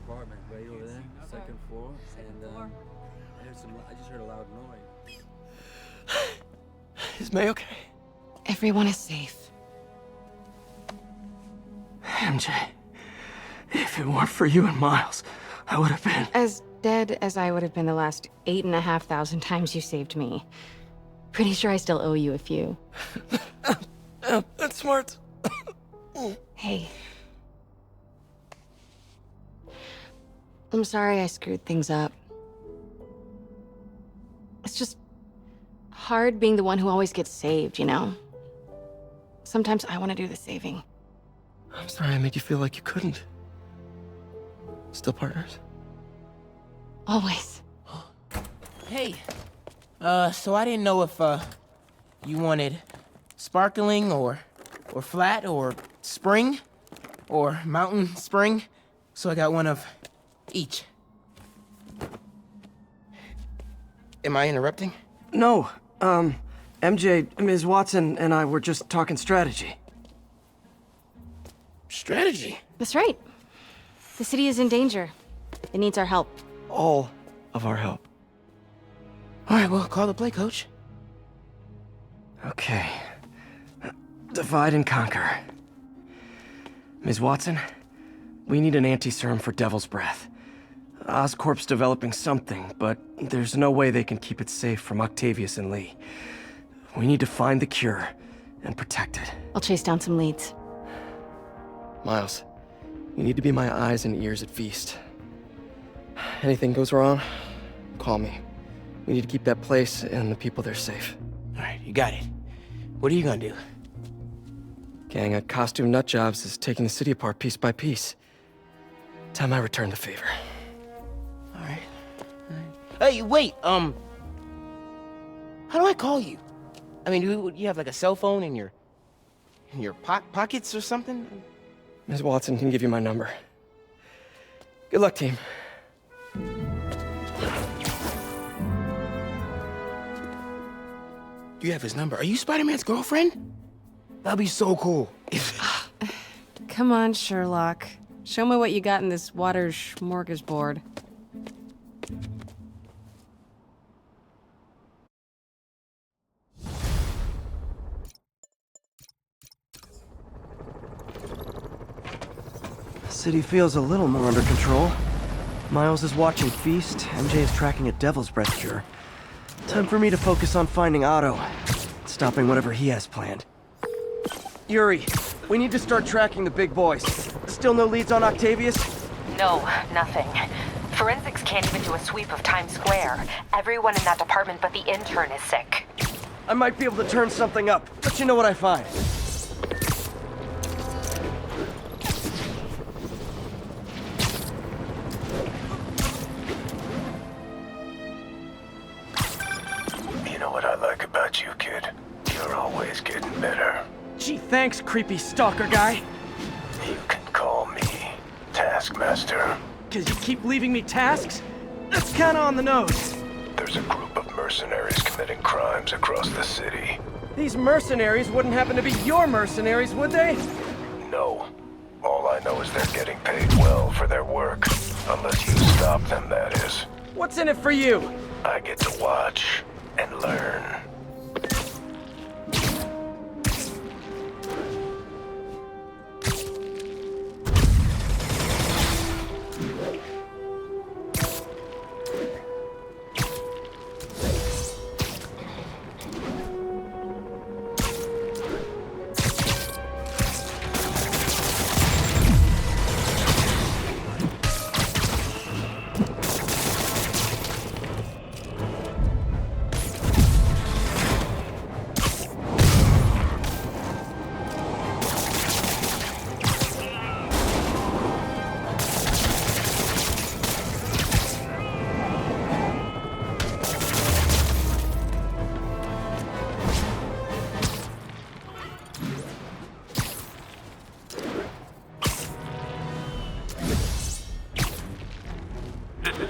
apartment right over there, second floor, and I just heard a loud noise. Is May okay? Everyone is safe. MJ, if it weren't for you and Miles, I would have been... As dead as I would have been the last 8,500 times you saved me. Pretty sure I still owe you a few. That's smart. Hey. I'm sorry I screwed things up. It's just hard being the one who always gets saved, you know? Sometimes I want to do the saving. I'm sorry I made you feel like you couldn't. Still partners? Always. Hey, so I didn't know if, you wanted sparkling or flat or spring or mountain spring, so I got one of each. Am I interrupting? No, MJ, Ms. Watson and I were just talking strategy. Strategy? That's right. The city is in danger. It needs our help. All of our help. All right, well, call the play, coach. Okay. Divide and conquer. Ms. Watson, we need an anti-serum for Devil's Breath. Oscorp's developing something, but there's no way they can keep it safe from Octavius and Lee. We need to find the cure and protect it. I'll chase down some leads. Miles, you need to be my eyes and ears at Feast. Anything goes wrong, call me. We need to keep that place and the people there safe. All right, you got it. What are you gonna do? Gang at Costume Nutjobs is taking the city apart piece by piece. Time I return the favor. All right. Hey, wait, how do I call you? I mean, do you have like a cell phone in your pockets or something? Ms. Watson can give you my number. Good luck, team. You have his number. Are you Spider-Man's girlfriend? That'd be so cool. Come on, Sherlock. Show me what you got in this water smorgasbord. City feels a little more under control. Miles is watching Feast, MJ is tracking a Devil's Breath cure. Time for me to focus on finding Otto, stopping whatever he has planned. Yuri, we need to start tracking the big boys. Still no leads on Octavius? No, nothing. Forensics can't even do a sweep of Times Square. Everyone in that department but the intern is sick. I might be able to turn something up. Let you know what I find. You know what I like about you, kid? You're always getting better. Gee, thanks, creepy stalker guy. You can call me Taskmaster. 'Cause you keep leaving me tasks? That's kinda on the nose. There's a group of mercenaries committing crimes across the city. These mercenaries wouldn't happen to be your mercenaries, would they? No. All I know is they're getting paid well for their work. Unless you stop them, that is. What's in it for you? I get to watch and learn.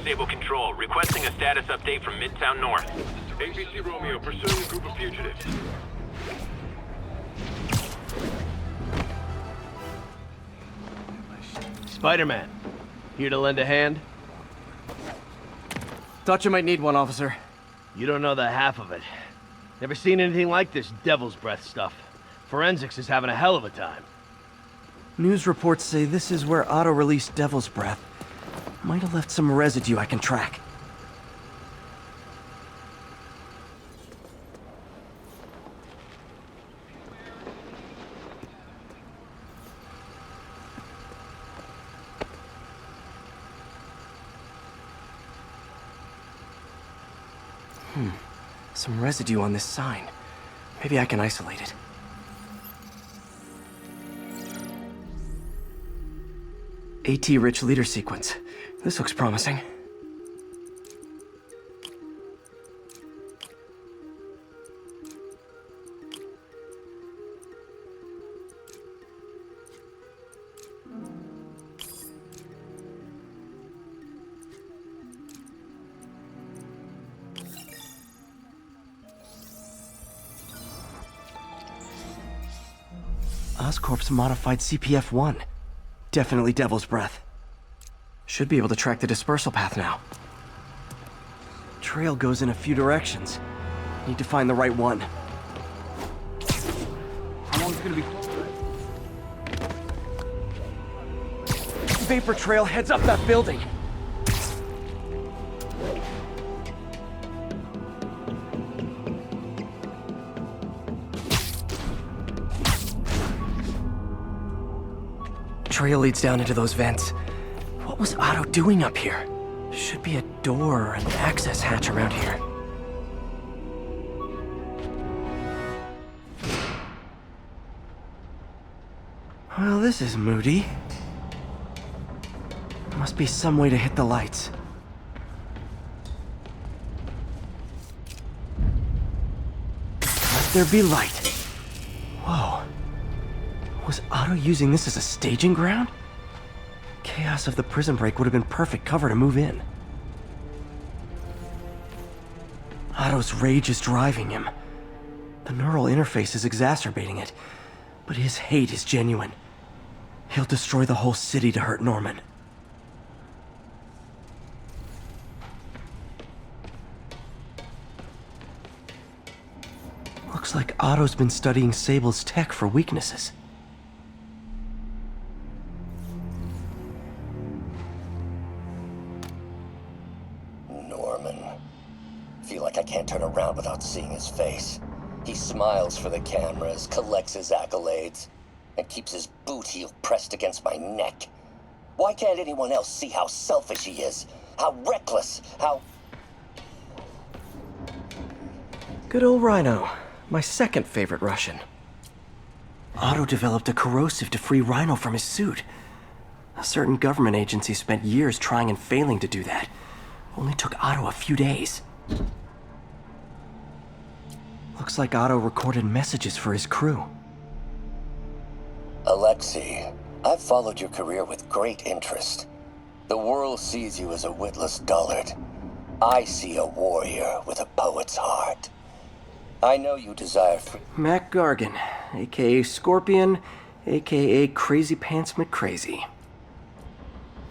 Stable Control, requesting a status update from Midtown North. ABC Romeo, pursuing a group of fugitives. Spider-Man, Here to lend a hand? Thought you might need one, officer. You don't know the half of it. Never seen anything like this Devil's Breath stuff. Forensics is having a hell of a time. News reports say this is where Otto released Devil's Breath. Might have left some residue I can track. Some residue on this sign. Maybe I can isolate it. AT-rich leader sequence. This looks promising. Oscorp's modified CPF-1. Definitely Devil's Breath. Should be able to track the dispersal path now. Trail goes in a few directions. Need to find the right one. How long is it gonna be? Vapor trail heads up that building. Trail leads down into those vents. What was Otto doing up here? Should be a door or an access hatch around here. Well, this is moody. Must be some way to hit the lights. Let there be light. Whoa. Was Otto using this as a staging ground? Chaos of the prison break would have been perfect cover to move in. Otto's rage is driving him. The neural interface is exacerbating it, but his hate is genuine. He'll destroy the whole city to hurt Norman. Looks like Otto's been studying Sable's tech for weaknesses. Feel like I can't turn around without seeing his face. He smiles for the cameras, collects his accolades, and keeps his boot heel pressed against my neck. Why can't anyone else see how selfish he is? How reckless, how... Good old Rhino. My second favorite Russian. Otto developed a corrosive to free Rhino from his suit. A certain government agency spent years trying and failing to do that. Only took Otto a few days. Looks like Otto recorded messages for his crew. Alexei, I've followed your career with great interest. The world sees you as a witless dullard. I see a warrior with a poet's heart. I know you desire Mac Gargan, aka Scorpion, aka Crazy Pants McCrazy.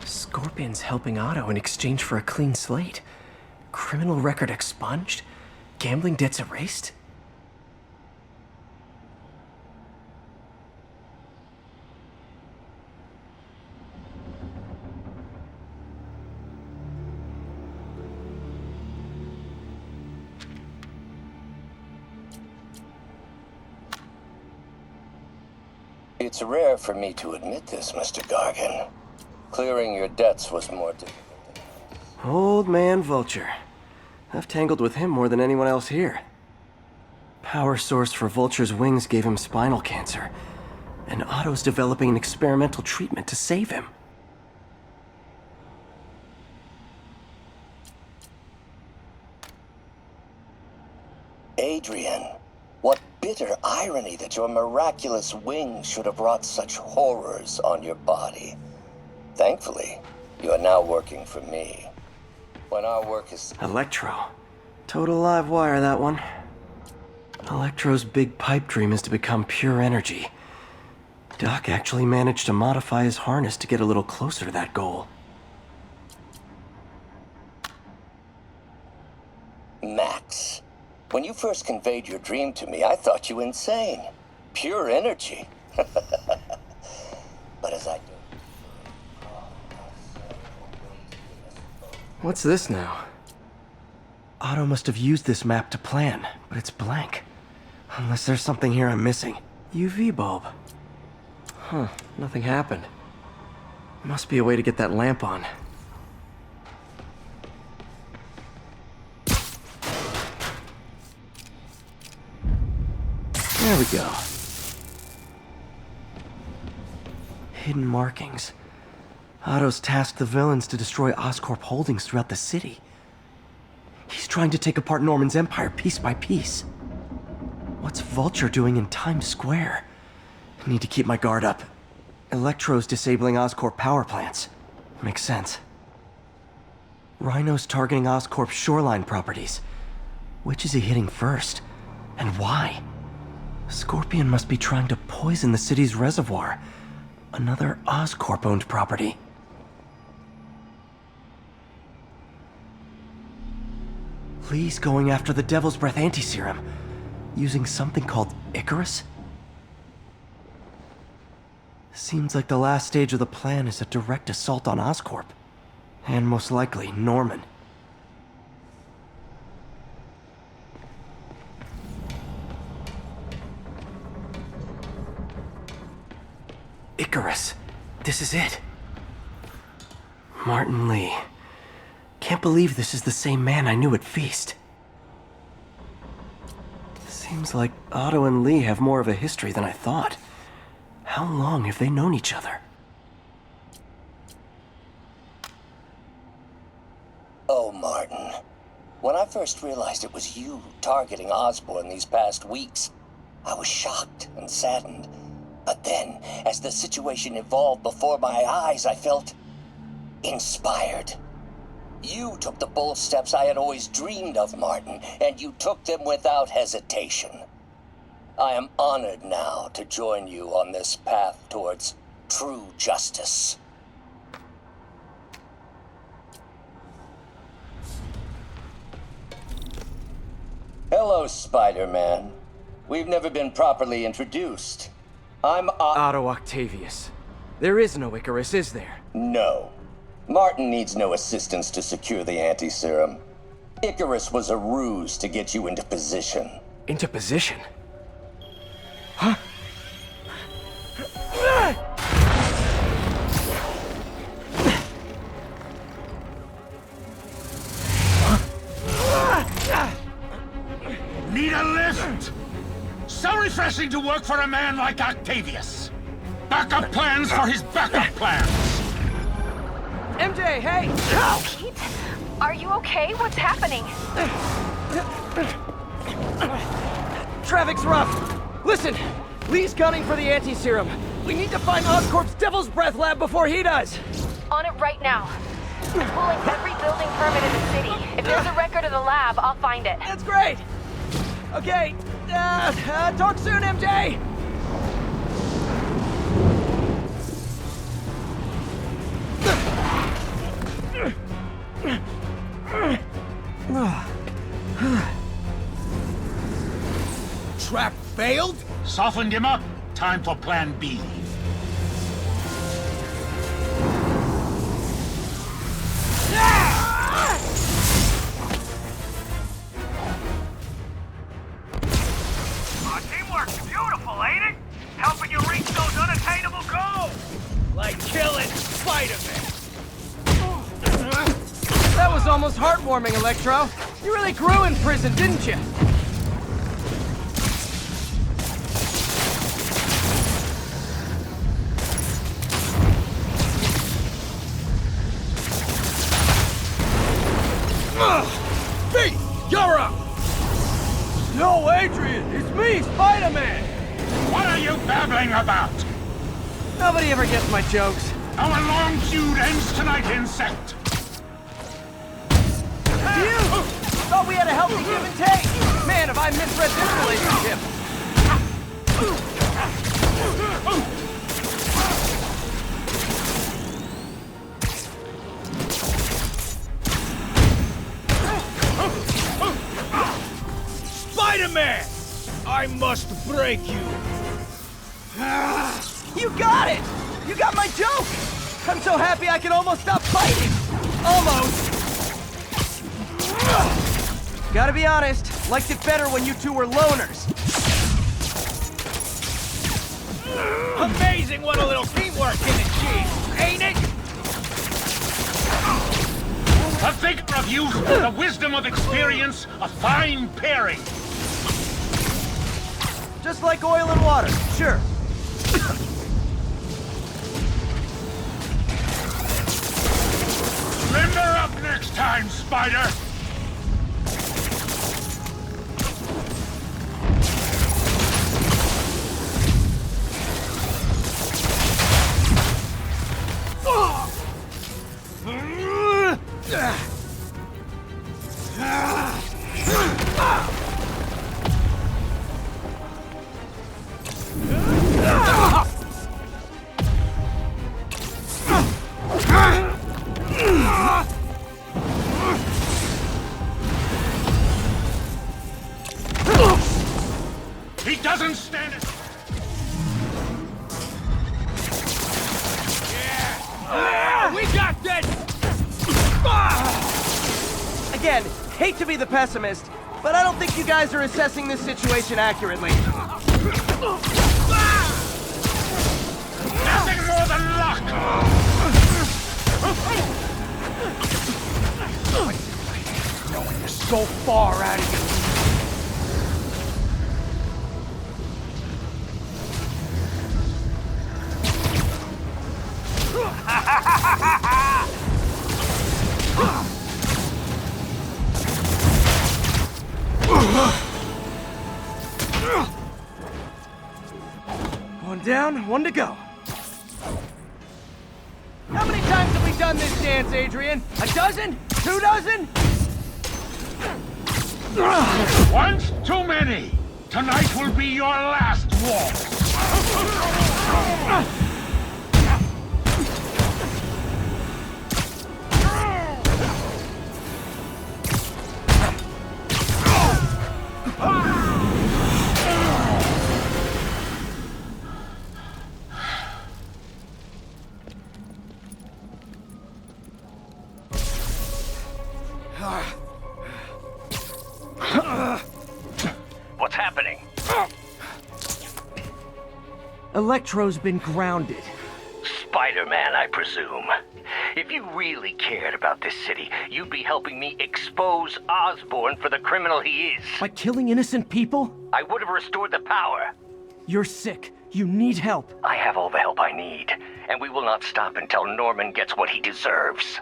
Scorpion's helping Otto in exchange for a clean slate. Criminal record expunged? Gambling debts erased? It's rare for me to admit this, Mr. Gargan. Clearing your debts was more difficult. Old man Vulture. I've tangled with him more than anyone else here. Power source for Vulture's wings gave him spinal cancer, and Otto's developing an experimental treatment to save him. Adrian, what bitter irony that your miraculous wings should have brought such horrors on your body. Thankfully, you are now working for me. When our work is... Electro. Total live wire, that one. Electro's big pipe dream is to become pure energy. Doc actually managed to modify his harness to get a little closer to that goal. When you first conveyed your dream to me, I thought you insane. Pure energy. But as I do... What's this now? Otto must have used this map to plan, but it's blank. Unless there's something here I'm missing. UV bulb. Huh, nothing happened. Must be a way to get that lamp on. There we go. Hidden markings. Otto's tasked the villains to destroy Oscorp holdings throughout the city. He's trying to take apart Norman's empire piece by piece. What's Vulture doing in Times Square? I need to keep my guard up. Electro's disabling Oscorp power plants. Makes sense. Rhino's targeting Oscorp's shoreline properties. Which is he hitting first? And why? Scorpion must be trying to poison the city's reservoir. Another Oscorp-owned property. Lee's going after the Devil's Breath anti-serum, using something called Icarus? Seems like the last stage of the plan is a direct assault on Oscorp. And most likely, Norman. Icarus. This is it. Martin Lee. Can't believe this is the same man I knew at Feast. Seems like Otto and Lee have more of a history than I thought. How long have they known each other? Oh, Martin. When I first realized it was you targeting Osborn these past weeks, I was shocked and saddened. But then, as the situation evolved before my eyes, I felt inspired. You took the bold steps I had always dreamed of, Martin, and you took them without hesitation. I am honored now to join you on this path towards true justice. Hello, Spider-Man. We've never been properly introduced. I'm Otto Octavius. There is no Icarus, is there? No. Martin needs no assistance to secure the anti-serum. Icarus was a ruse to get you into position. Into position? Huh? Need a lift? So refreshing to work for a man like Octavius. Backup plans for his backup plans. MJ, hey! Pete? Are you okay? What's happening? Traffic's rough. Listen, Lee's gunning for the anti-serum. We need to find Oscorp's Devil's Breath lab before he does. On it right now. I'm pulling every building permit in the city. If there's a record of the lab, I'll find it. That's great! Okay, talk soon, MJ! Trap failed? Softened him up. Time for plan B. Teamwork, beautiful, ain't it? Helping you reach those unattainable goals. Like killing Spider-Man. That was almost heartwarming, Electro. You really grew in prison, didn't you? Pete, you're up! No, Adrian! It's me, Spider-Man! What are you babbling about? Nobody ever gets my jokes. Our long feud ends tonight, insect. You! Thought we had a healthy give and take. Man, have I misread this relationship. Spider-Man! I must break you! You got it! You got my joke! I'm so happy I can almost stop fighting! Almost! Gotta be honest, liked it better when you two were loners. Amazing what a little teamwork can achieve, ain't it? A figure of youth, the wisdom of experience, a fine pairing. Just like oil and water, sure. Limber up next time, Spider! He doesn't stand it! Yeah, we got this! Again, hate to be the pessimist, but I don't think you guys are assessing this situation accurately. Nothing more than luck! Knowing you're so far out of your... One down, one to go. How many times have we done this dance, Adrian? A dozen? 2 dozen? Once too many! Tonight will be your last waltz! What's happening? Electro's been grounded. Spider-Man, I presume. If you really cared about this city, you'd be helping me expose Osborn for the criminal he is. By killing innocent people? I would have restored the power. You're sick. You need help. I have all the help I need, and we will not stop until Norman gets what he deserves.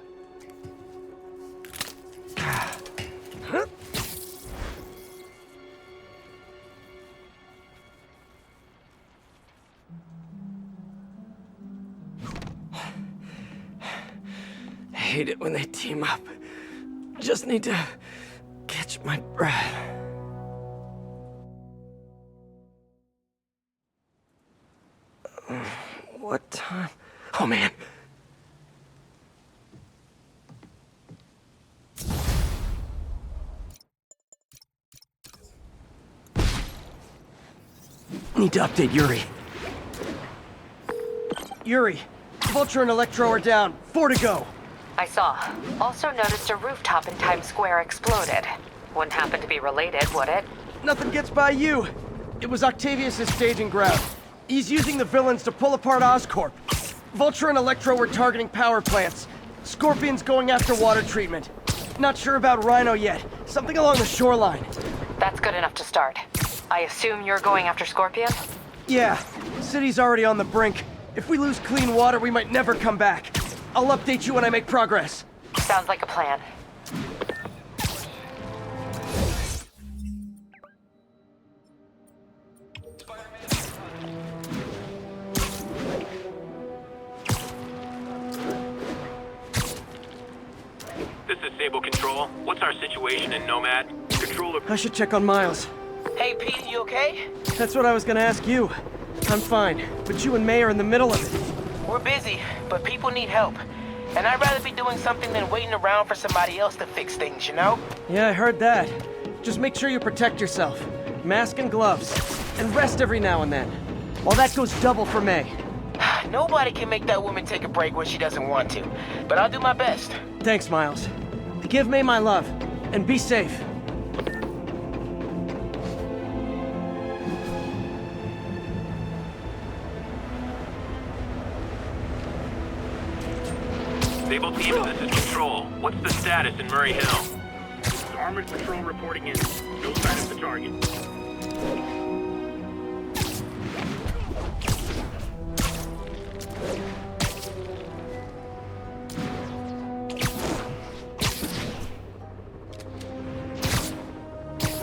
I hate it when they team up. Just need to catch my breath. What time? Oh, man. Need to update Yuri. Yuri, Vulture and Electro are down. 4 to go. I saw. Also noticed a rooftop in Times Square exploded. Wouldn't happen to be related, would it? Nothing gets by you. It was Octavius' staging ground. He's using the villains to pull apart Oscorp. Vulture and Electro were targeting power plants. Scorpion's going after water treatment. Not sure about Rhino yet. Something along the shoreline. That's good enough to start. I assume you're going after Scorpion? Yeah. City's already on the brink. If we lose clean water, we might never come back. I'll update you when I make progress. Sounds like a plan. This is Sable Control. What's our situation in Nomad? Controller... I should check on Miles. Hey, Pete, you okay? That's what I was gonna ask you. I'm fine, but you and May are in the middle of it. We're busy, but people need help. And I'd rather be doing something than waiting around for somebody else to fix things, you know? Yeah, I heard that. Just make sure you protect yourself. Mask and gloves. And rest every now and then. While that goes double for May. Nobody can make that woman take a break when she doesn't want to. But I'll do my best. Thanks, Miles. Give May my love. And be safe. Sable team, this is Control. What's the status in Murray Hill? Armored Patrol reporting in. No sign of the target.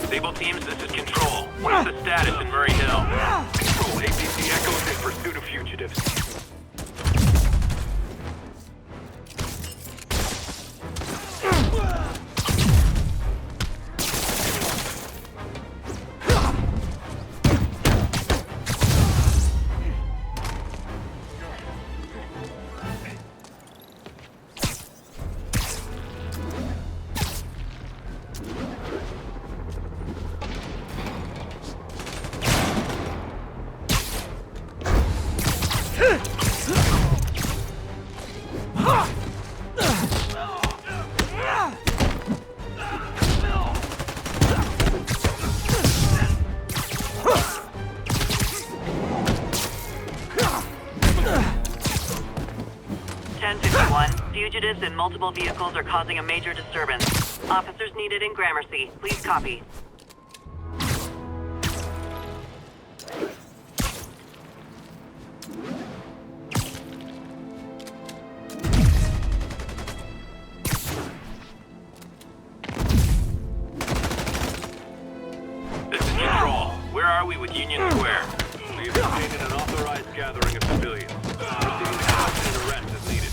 Sable teams, this is Control. What's the status in Murray Hill? Control, APC Echoes in pursuit of fugitives. Fugitives in multiple vehicles are causing a major disturbance. Officers needed in Gramercy. Please copy. This is Control. Where are we with Union Square? We have obtained an authorized gathering of civilians. Proceeding to conduct an arrest as needed.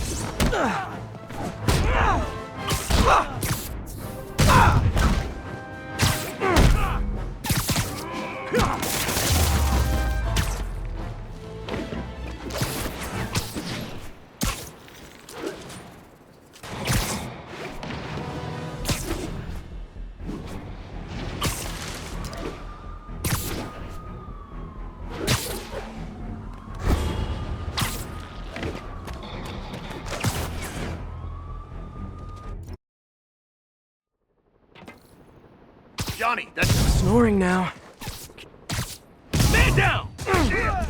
Johnny, that's snoring now. Man down! Mr.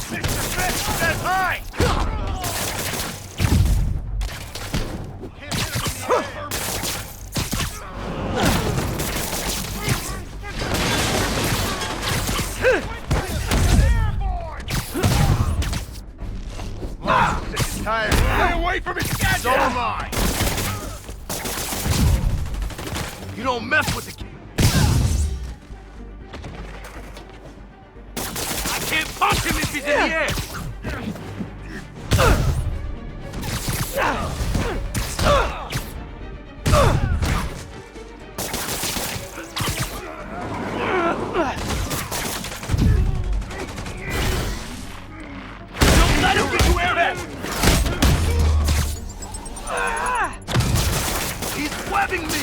Smith says hi! Tired. Stay away from his gadget! So am I! You don't mess with the kid. I can't punch him if he's in the air! Don't let him get you air. He's webbing me!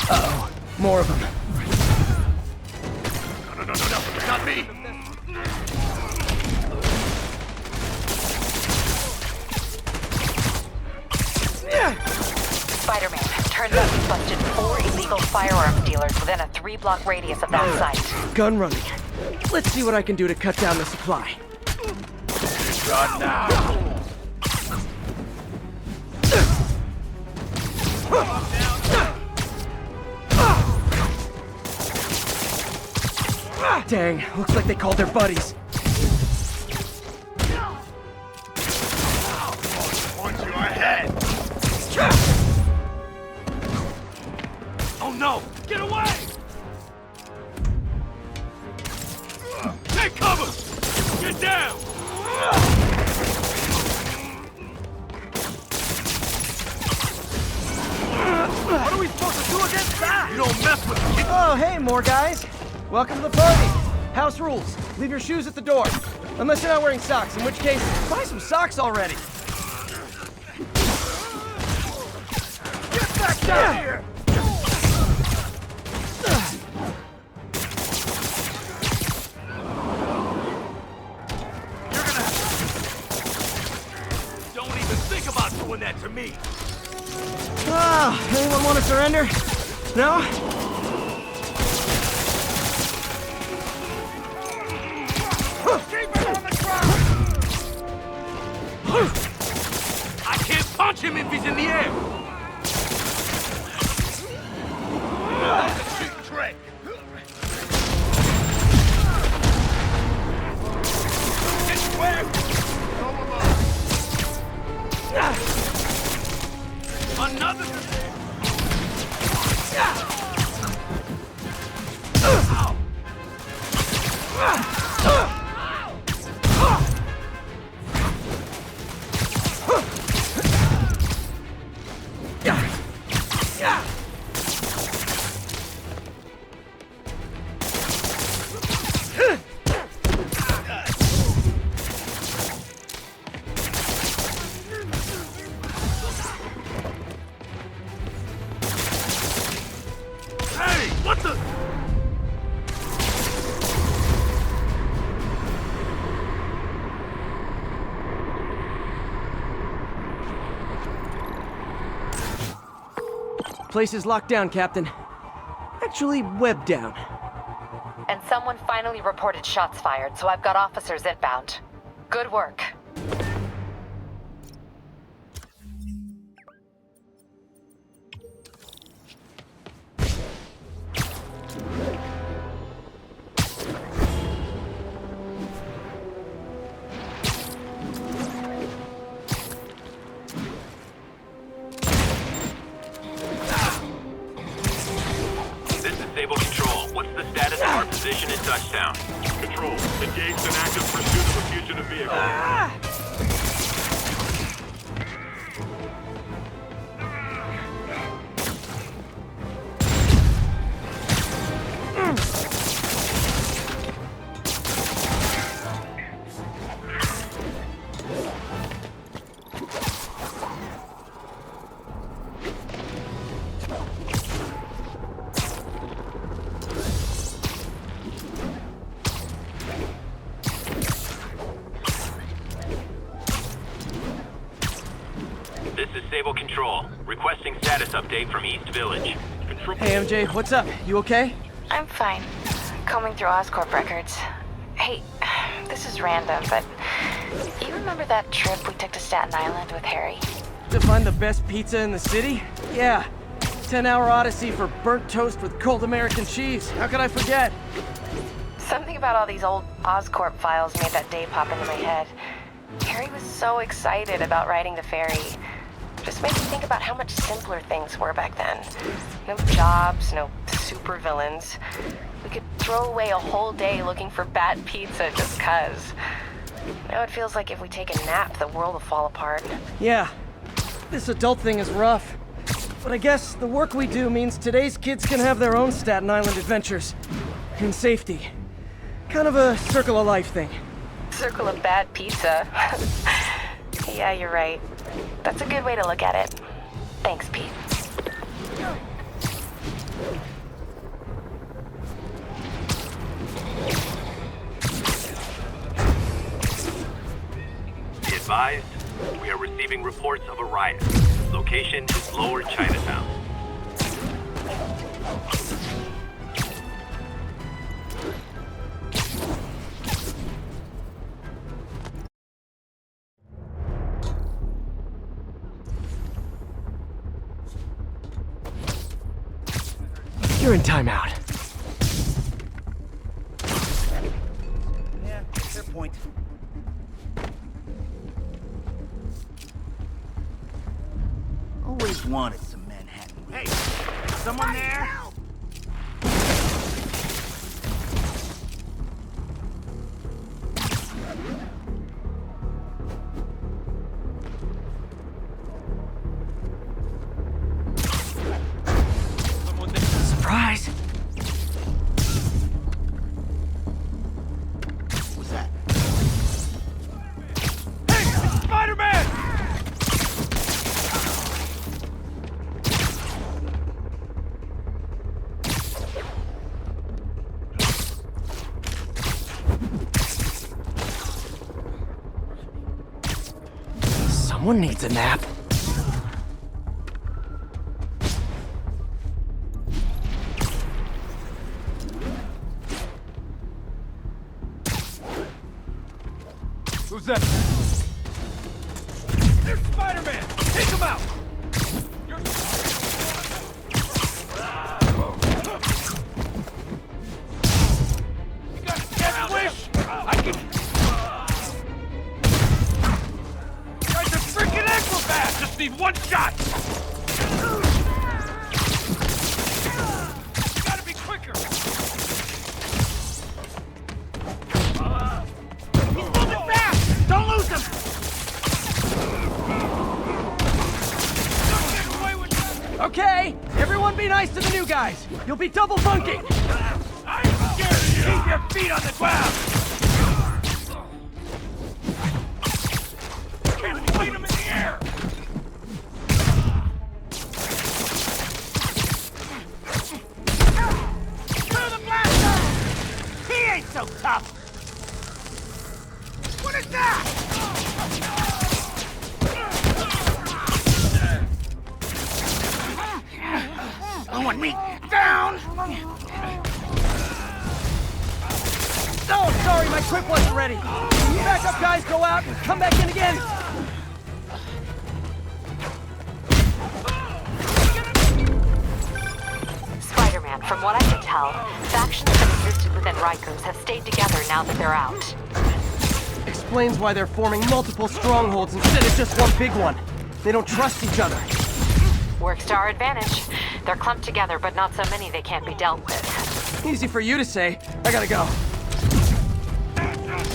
Uh-oh. More of them. No, not me! Spider-Man, turns out we busted 4 illegal firearms dealers within a 3-block radius of that site. Gun running. Let's see what I can do to cut down the supply. Shot now! Dang, looks like they called their buddies. Punch your head! Oh no! Get away! Take cover! Get down! What are we supposed to do against that? You don't mess with me! Oh, hey, more guys. Welcome to the party. House rules. Leave your shoes at the door. Unless you're not wearing socks, in which case, buy some socks already. Get back down here! Don't even think about doing that to me! Ah, anyone want to surrender? No? Keep it on the ground! I can't punch him if he's in the air! Cheap trick! Get square! Another... Hey, what the... Place is locked down, Captain. Actually, webbed down. And someone finally reported shots fired, so I've got officers inbound. Good work. This is Sable Control. What's the status of our position in touchdown? Control, engaged in active pursuit of a fugitive vehicle. This is Sable Control, requesting status update from East Village. Control. Hey, MJ, what's up? You okay? I'm fine. Combing through Oscorp records. Hey, this is random, but you remember that trip we took to Staten Island with Harry? To find the best pizza in the city? Yeah. 10-hour odyssey for burnt toast with cold American cheese. How could I forget? Something about all these old Oscorp files made that day pop into my head. Harry was so excited about riding the ferry. Just made me think about how much simpler things were back then. No jobs, no supervillains. We could throw away a whole day looking for bad pizza just 'cause. Now it feels like if we take a nap, the world will fall apart. Yeah. This adult thing is rough. But I guess the work we do means today's kids can have their own Staten Island adventures. In safety. Kind of a circle of life thing. Circle of bad pizza. Yeah, you're right. That's a good way to look at it. Thanks, Pete. Be advised, we are receiving reports of a riot. Location is Lower Chinatown. You're in timeout. Yeah, fair point. Always wanted some Manhattan. Hey, someone there? Surprise! Someone needs a nap. Who's that? There's Spider-Man! Take him out! You're... You got a death wish? I can... You guys are freaking acrobats! Just need one shot! You gotta be quicker! He's moving fast! Don't lose him! Okay, everyone be nice to the new guys. You'll be double bunking. I'm scared of you! Keep your feet on the ground! Can't fight him in the air! Through the blaster! He ain't so tough! What is that? Want me down? Oh, sorry, my grip wasn't ready. Backup guys go out and come back in again. Spider-Man, from what I can tell, factions that existed within Rikers have stayed together now that they're out. Explains why they're forming multiple strongholds instead of just one big one. They don't trust each other. Works to our advantage. They're clumped together, but not so many they can't be dealt with. Easy for you to say. I gotta go.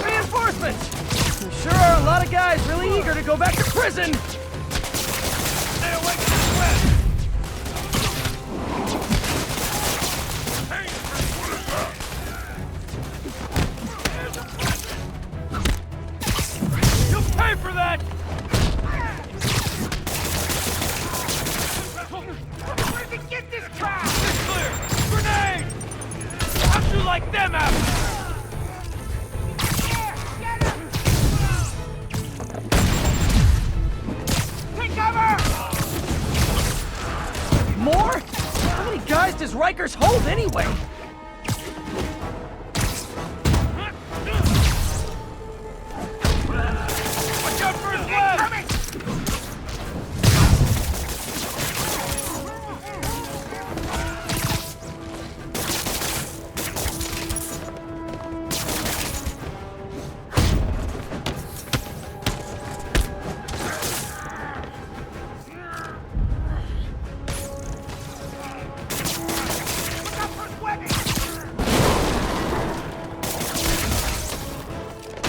Reinforcements! There sure are a lot of guys really eager to go back to prison! Stay away from the west! You'll pay for that! Where did he get this crap? It's clear! Grenade! How'd you like them apples? Take cover! More? How many guys does Rikers hold anyway? Watch out for his leg!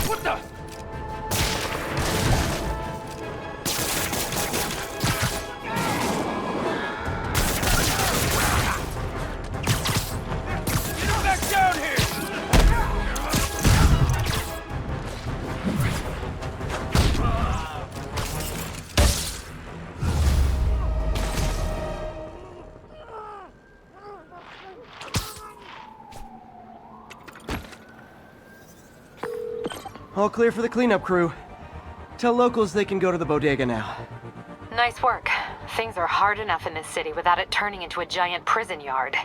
What the? Get him back down here! All clear for the cleanup crew. Tell locals they can go to the bodega now. Nice work. Things are hard enough in this city without it turning into a giant prison yard.